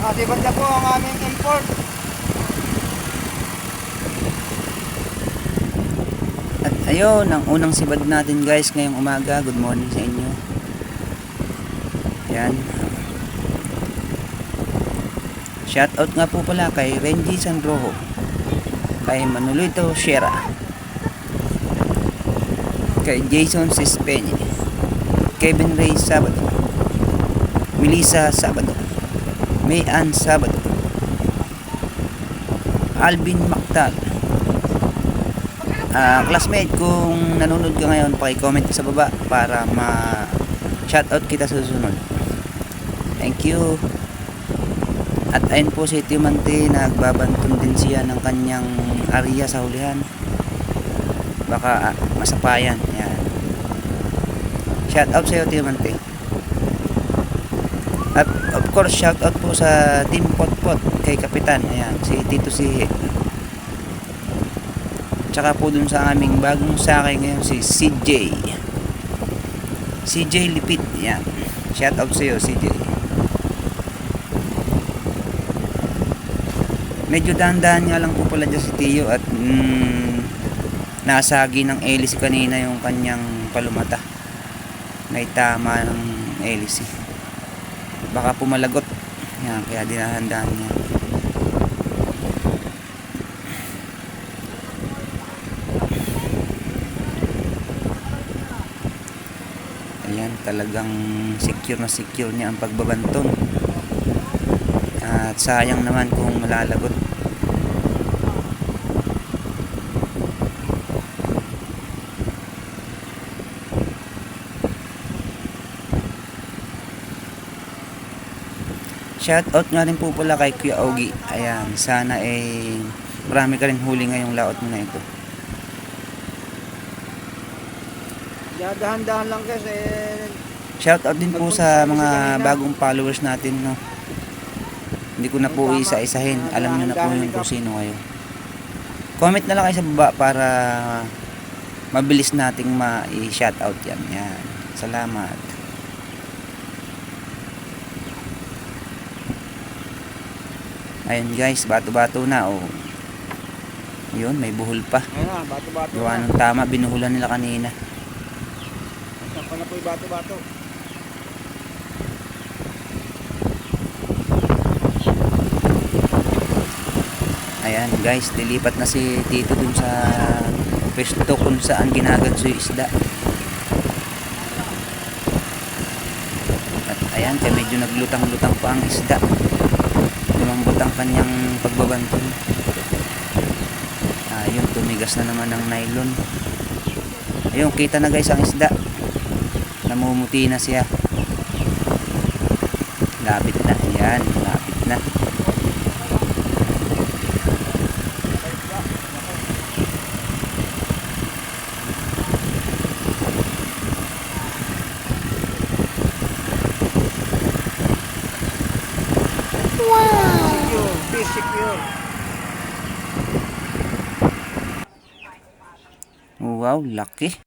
Nakasibad na po ang aming import. At ayun, ang unang sibad natin guys ngayong umaga. Good morning sa inyo. Yan. Shoutout nga po pala kay Renji Sanrojo, kay Manolito Sierra, kay Jason Sispeñe, Kevin Ray Sabado, Melissa Sabado, Mayan Sabado, Alvin Mactal. Classmate, kung nanonood ka ngayon, paki-comment sa baba para ma-shoutout kita sa susunod. Thank you. At ayun po si Timante, nagbabantun din siya ng kanyang area sa hulihan. Baka masapayan. Yan. Shoutout sa iyo, Timante. At of course, shoutout po sa Team Potpot kay Kapitan. Ayan, si Tito Sihe. Tsaka po dun sa aming bagong sakay ngayon, si CJ. CJ Lipit. Yan. Shoutout sa iyo, CJ. Medyo dahan-dahan nga lang po pala dyan si Tio at nasagi ng hélice kanina yung kanyang palumata. May tama ng hélice. Baka pumalagot. Yan, kaya dinahan-dahan niya. Ayan, talagang secure na secure niya ang pagbabantong. At sayang naman kung malalagot. Shoutout nga rin po pala kay Kuya Ogie. Ayan, sana marami ka rin huli ngayong laot mo na ito. Dahan-dahan lang kasi. Shoutout din po sa mga bagong followers natin, no. Hindi ko na po isa-isahin. Alam niyo na po yun kung sino kayo. Comment na lang kayo sa baba para mabilis nating ma-shoutout yan. Yan. Salamat. Ayun guys, bato-bato na. Oh. Yun, may buhol pa. Ayun na, bato-bato. Gawa ng tama, binuhulan nila kanina. Saan pa na po yung bato-bato? Ayan guys, dilipat na si Tito dun sa pwesto kung saan ginaganso yung isda. At ayan, kaya medyo naglutang-lutang pa ang isda. Lumambot ang kanyang pagbabantong. Ayun, tumigas na naman ang nylon. Ayun, kita na guys ang isda. Namumuti na siya. Lapit na. Ayan, lapit na. Secure, fish secure. Wow, laki.